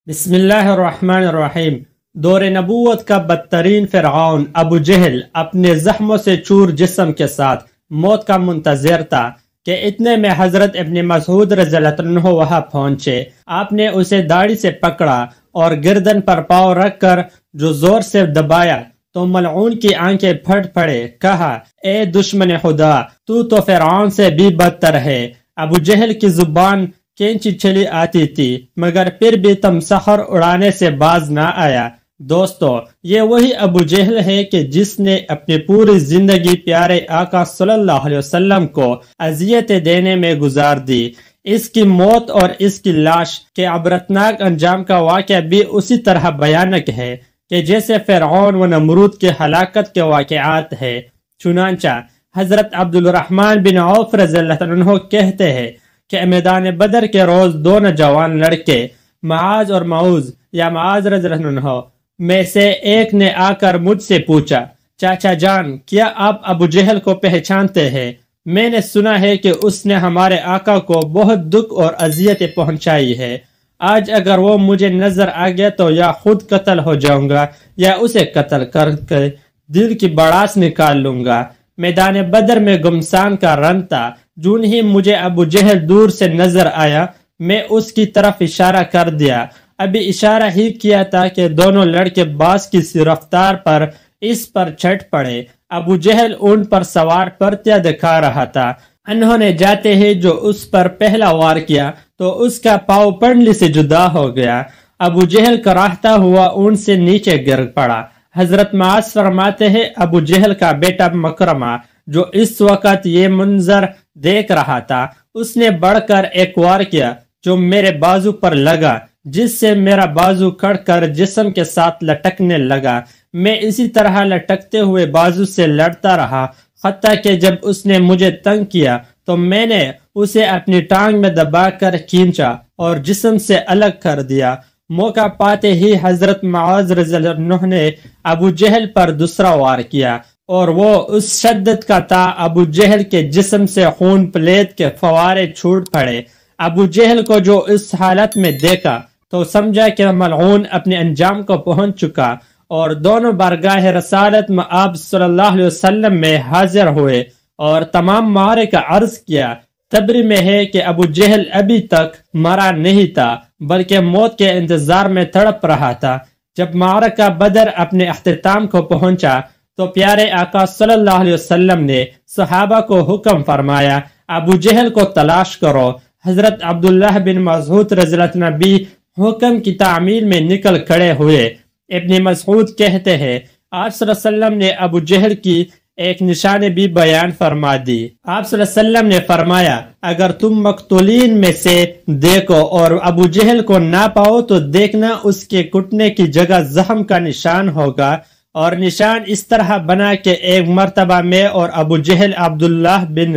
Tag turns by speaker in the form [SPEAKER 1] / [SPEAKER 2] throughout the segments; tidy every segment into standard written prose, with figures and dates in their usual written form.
[SPEAKER 1] بسم اللہ الرحمن الرحیم۔ دور نبوت کا بدترین فرعون ابو جہل اپنے زخموں سے چور جسم کے ساتھ موت کا منتظر تھا کہ اتنے میں حضرت ابن مسعود رضی اللہ عنہ وہاں پہنچے۔ آپ نے اسے داڑھی سے پکڑا اور گردن پر پاؤں رکھ کر جو زور سے دبایا تو ملعون کی آنکھیں پھٹ پڑے۔ کہا، اے دشمن خدا، تو فرعون سے بھی بدتر ہے۔ ابو جہل کی زبان کینچی چلی آتی تھی مگر پھر بھی تمسخر اڑانے سے باز نہ آیا۔ دوستو، یہ وہی ابو جہل ہے کہ جس نے اپنی پوری زندگی پیارے آقا صلی اللہ علیہ وسلم کو اذیتیں دینے میں گزار دی۔ اس کی موت اور اس کی لاش کے عبرتناک انجام کا واقعہ بھی اسی طرح بھیانک ہے کہ جیسے فرعون و نمرود کے ہلاکت کے واقعات ہے۔ چنانچہ حضرت عبد الرحمن بن عوف رضی اللہ عنہ کہتے ہیں کہ میدان بدر کے روز دو نوجوان لڑکے معاذ اور معوذ یا معاذ رضی اللہ عنہ میں سے ایک نے آ کر مجھ سے پوچھا، چاچا جان، کیا آپ ابو جہل کو پہچانتے ہیں؟ میں نے سنا ہے کہ اس نے ہمارے آقا کو بہت دکھ اور اذیتیں پہنچائی ہے۔ آج اگر وہ مجھے نظر آ گیا تو یا خود قتل ہو جاؤں گا یا اسے قتل کر کے دل کی بڑاس نکال لوں گا۔ میدان بدر میں گمسان کا رن تھا۔ جون ہی مجھے ابو جہل دور سے نظر آیا، میں اس کی طرف اشارہ کر دیا۔ ابھی اشارہ ہی کیا تھا کہ دونوں لڑکے باز کی سی رفتار پر اس پر چھٹ پڑے۔ ابو جہل اونٹ پر سوار پرتیا دکھا رہا تھا۔ انہوں نے جاتے ہی جو اس پر پہلا وار کیا تو اس کا پاؤں پنڈلی سے جدا ہو گیا۔ ابو جہل کراہتا ہوا اونٹ سے نیچے گر پڑا۔ حضرت معاذ فرماتے ہیں، ابو جہل کا بیٹا مکرمہ جو اس وقت یہ منظر دیکھ رہا تھا، اس نے بڑھ کر ایک وار کیا جو میرے بازو پر لگا، جس سے میرا بازو کڑ کر جسم کے ساتھ لٹکنے لگا۔ میں اسی طرح لٹکتے ہوئے بازو سے لڑتا رہا، حتیٰ کہ جب اس نے مجھے تنگ کیا تو میں نے اسے اپنی ٹانگ میں دبا کر کھینچا اور جسم سے الگ کر دیا۔ موقع پاتے ہی حضرت معاذ رضی اللہ عنہ نے ابو جہل پر دوسرا وار کیا اور وہ اس شدت کا تھا ابو جہل کے جسم سے خون پلیت کے فوارے چھوٹ پڑے۔ ابو جہل کو جو اس حالت میں دیکھا تو سمجھا کہ ملعون اپنے انجام کو پہنچ چکا اور دونوں بارگاہ رسالت میں آپ صلی اللہ علیہ وسلم میں حاضر ہوئے اور تمام معارے کا عرض کیا۔ تبری میں ہے کہ ابو جہل ابھی تک مرا نہیں تھا بلکہ موت کے انتظار میں تڑپ رہا تھا۔ جب معرکہ بدر اپنے اختتام کو پہنچا تو پیارے آقا صلی اللہ علیہ وسلم نے صحابہ کو حکم فرمایا، ابو جہل کو تلاش کرو۔ حضرت عبداللہ بن مسعود رضی اللہ عنہ بھی حکم کی تعمیل میں نکل کھڑے ہوئے۔ ابن مسعود کہتے ہیں، آپ صلی اللہ علیہ وسلم نے ابو جہل کی ایک نشانی بھی بیان فرما دی۔ آپ صلی اللہ علیہ وسلم نے فرمایا، اگر تم مقتولین میں سے دیکھو اور ابو جہل کو نہ پاؤ تو دیکھنا اس کے گھٹنے کی جگہ زخم کا نشان ہوگا، اور نشان اس طرح بنا کہ ایک مرتبہ میں اور ابو جہل عبداللہ بن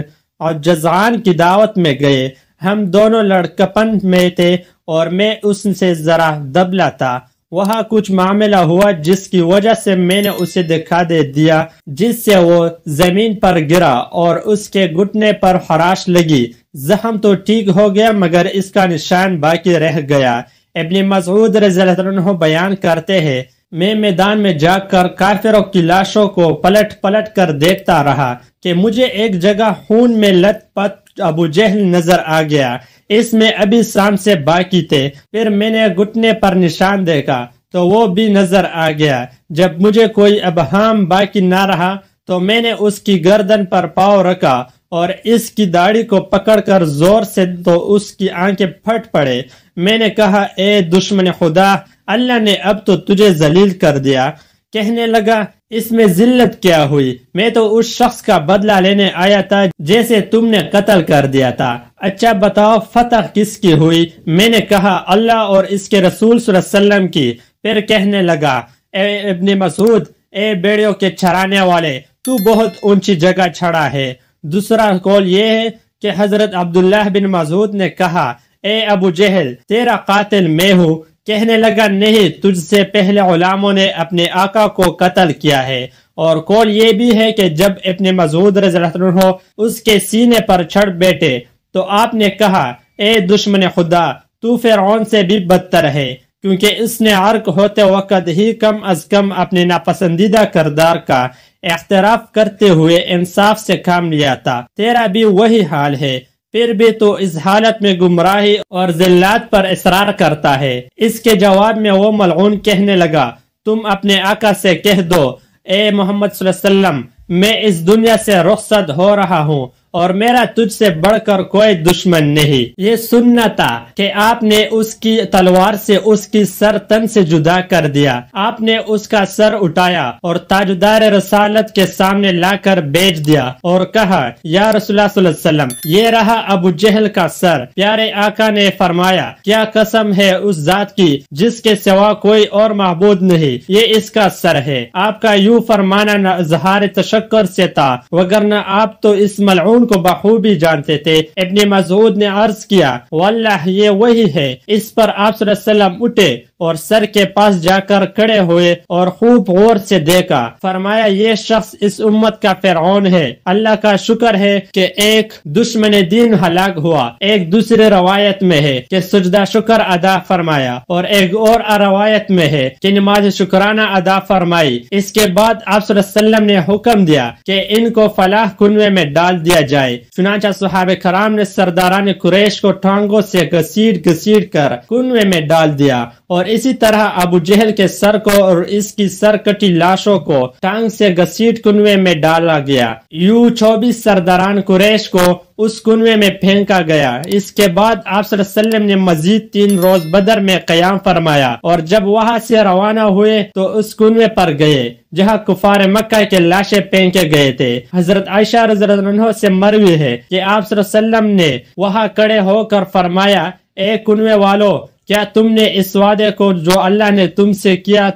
[SPEAKER 1] جزعان کی دعوت میں گئے۔ ہم دونوں لڑکپن میں تھے اور میں اس سے ذرا دبلا تھا۔ وہاں کچھ معاملہ ہوا جس کی وجہ سے میں نے اسے دکھا دے دیا، جس سے وہ زمین پر گرا اور اس کے گھٹنے پر خراش لگی۔ زخم تو ٹھیک ہو گیا مگر اس کا نشان باقی رہ گیا۔ ابن مسعود رضی اللہ عنہ بیان کرتے ہیں، میں میدان میں جا کر کافروں کی لاشوں کو پلٹ پلٹ کر دیکھتا رہا کہ مجھے ایک جگہ خون میں لت پت ابو جہل نظر آ گیا، اس میں ابھی سانس سے باقی تھے۔ پھر میں نے گھٹنے پر نشان دیکھا تو وہ بھی نظر آ گیا۔ جب مجھے کوئی ابہام باقی نہ رہا تو میں نے اس کی گردن پر پاؤں رکھا اور اس کی داڑھی کو پکڑ کر زور سے تو اس کی آنکھیں پھٹ پڑے۔ میں نے کہا، اے دشمن خدا، اللہ نے اب تو تجھے ذلیل کر دیا۔ کہنے لگا، اس میں ذلت کیا ہوئی؟ میں تو اس شخص کا بدلہ لینے آیا تھا جیسے تم نے قتل کر دیا تھا۔ اچھا بتاؤ، فتح کس کی ہوئی؟ میں نے کہا، اللہ اور اس کے رسول صلی اللہ علیہ وسلم کی۔ پھر کہنے لگا، اے ابن مسعود، اے بیڑیوں کے چرانے والے، تو بہت اونچی جگہ چڑھا ہے۔ دوسرا قول یہ ہے کہ حضرت عبداللہ بن مسعود نے کہا، اے ابو جہل، تیرا قاتل میں ہوں۔ کہنے لگا، نہیں، تجھ سے پہلے غلاموں نے اپنے آقا کو قتل کیا ہے۔ اور قول یہ بھی ہے کہ جب ابن مسعود رضی اللہ عنہ اس کے سینے پر چڑھ بیٹھے تو آپ نے کہا، اے دشمن خدا، تو فرعون سے بھی بدتر ہے۔ کیونکہ اس نے عرق ہوتے وقت ہی کم از کم اپنے ناپسندیدہ کردار کا اعتراف کرتے ہوئے انصاف سے کام لیا تھا۔ تیرا بھی وہی حال ہے، پھر بھی تو اس حالت میں گمراہی اور ذلات پر اصرار کرتا ہے۔ اس کے جواب میں وہ ملعون کہنے لگا، تم اپنے آقا سے کہہ دو، اے محمد صلی اللہ علیہ وسلم، میں اس دنیا سے رخصت ہو رہا ہوں اور میرا تجھ سے بڑھ کر کوئی دشمن نہیں۔ یہ سننا تھا کہ آپ نے اس کی تلوار سے اس کی سر تن سے جدا کر دیا۔ آپ نے اس کا سر اٹھایا اور تاجدار رسالت کے سامنے لا کر بیچ دیا اور کہا، یا رسول اللہ صلی اللہ علیہ وسلم، یہ رہا ابو جہل کا سر۔ پیارے آقا نے فرمایا، کیا قسم ہے اس ذات کی جس کے سوا کوئی اور معبود نہیں، یہ اس کا سر ہے۔ آپ کا یوں فرمانا اظہار تشکر سے تھا، وگرنہ آپ تو اس ملعون کو بخوبی جانتے تھے۔ ابن مسعود نے عرض کیا، واللہ یہ وہی ہے۔ اس پر آپ صلی اللہ علیہ وسلم اٹھے اور سر کے پاس جا کر کھڑے ہوئے اور خوب غور سے دیکھا۔ فرمایا، یہ شخص اس امت کا فرعون ہے۔ اللہ کا شکر ہے کہ ایک دشمن دین ہلاک ہوا۔ ایک دوسری روایت میں ہے کہ سجدہ شکر ادا فرمایا، اور ایک اور روایت میں ہے کہ نماز شکرانہ ادا فرمائی۔ اس کے بعد آپ صلی اللہ علیہ وسلم نے حکم دیا کہ ان کو فلاح کنویں میں ڈال دیا جائے۔ چنانچہ صحابہ کرام نے سرداران قریش کو ٹانگوں سے گھسیٹ کر کنویں میں ڈال دیا، اور اسی طرح ابو جہل کے سر کو اور اس کی سر کٹی لاشوں کو ٹانگ سے گھسیٹ کنویں میں ڈالا گیا۔ یوں 24 سرداران قریش کو اس کنویں میں پھینکا گیا۔ اس کے بعد آپ صلی اللہ علیہ وسلم نے مزید 3 روز بدر میں قیام فرمایا، اور جب وہاں سے روانہ ہوئے تو اس کنویں پر گئے جہاں کفار مکہ کے لاشیں پھینکے گئے تھے۔ حضرت عائشہ رضی اللہ عنہا سے مروی ہے کہ آپ صلی اللہ علیہ وسلم نے وہاں کھڑے ہو کر فرمایا، اے کنویں والو، کیا تم نے اس وعدے کو جو اللہ نے تم سے کیا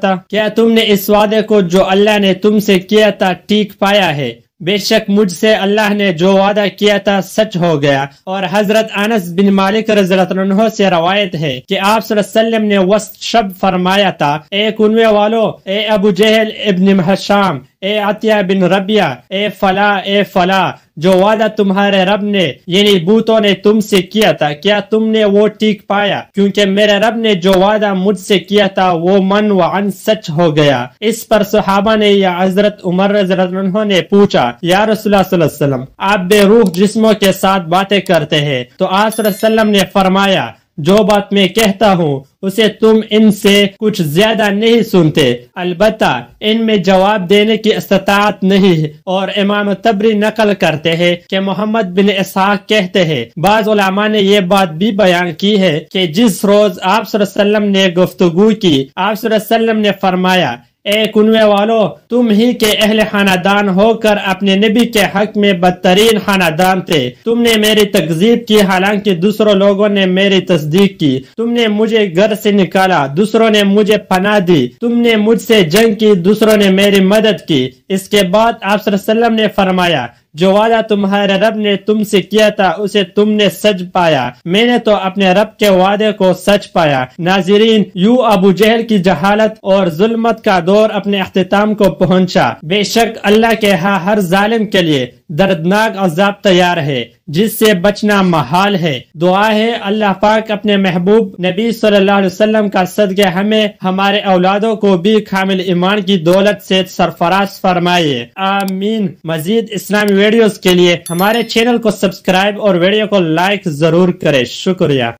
[SPEAKER 1] تھا ٹھیک پایا ہے؟ بے شک مجھ سے اللہ نے جو وعدہ کیا تھا سچ ہو گیا۔ اور حضرت انس بن مالک رضی اللہ عنہ سے روایت ہے کہ آپ صلی اللہ علیہ وسلم نے وسط شب فرمایا تھا، اے کنویں والو، اے ابو جہل ابن حشام، اے عطیہ بن ربیہ، اے فلاں، جو وعدہ تمہارے رب نے یعنی بوتوں نے تم سے کیا تھا، کیا تم نے وہ ٹھیک پایا؟ کیونکہ میرے رب نے جو وعدہ مجھ سے کیا تھا وہ من وعن سچ ہو گیا۔ اس پر صحابہ نے یا حضرت عمر رضی اللہ عنہ نے پوچھا، یا رسول اللہ صلی اللہ علیہ وسلم، آپ بے روح جسموں کے ساتھ باتیں کرتے ہیں؟ تو آپ صلی اللہ علیہ وسلم نے فرمایا، جو بات میں کہتا ہوں اسے تم ان سے کچھ زیادہ نہیں سنتے، البتہ ان میں جواب دینے کی استطاعت نہیں ہے۔ اور امام طبری نقل کرتے ہیں کہ محمد بن اسحاق کہتے ہیں، بعض علماء نے یہ بات بھی بیان کی ہے کہ جس روز آپ صلی اللہ علیہ وسلم نے گفتگو کی، آپ صلی اللہ علیہ وسلم نے فرمایا، اے کنویں والو، تم ہی کے اہل خاندان ہو کر اپنے نبی کے حق میں بدترین خاندان تھے۔ تم نے میری تکذیب کی حالانکہ دوسروں لوگوں نے میری تصدیق کی۔ تم نے مجھے گھر سے نکالا، دوسروں نے مجھے پناہ دی۔ تم نے مجھ سے جنگ کی، دوسروں نے میری مدد کی۔ اس کے بعد آپ صلی اللہ علیہ وسلم نے فرمایا، جو وعدہ تمہارے رب نے تم سے کیا تھا اسے تم نے سچ پایا، میں نے تو اپنے رب کے وعدے کو سچ پایا۔ ناظرین، یوں ابو جہل کی جہالت اور ظلمت کا دور اپنے اختتام کو پہنچا۔ بے شک اللہ کے ہاں ہر ظالم کے لیے دردناک عذاب تیار ہے جس سے بچنا محال ہے۔ دعا ہے اللہ پاک اپنے محبوب نبی صلی اللہ علیہ وسلم کا صدقہ ہمیں ہمارے اولادوں کو بھی کامل ایمان کی دولت سے سرفراز فرمائے، آمین۔ مزید اسلامی ویڈیوز کے لیے ہمارے چینل کو سبسکرائب اور ویڈیو کو لائک ضرور کریں۔ شکریہ۔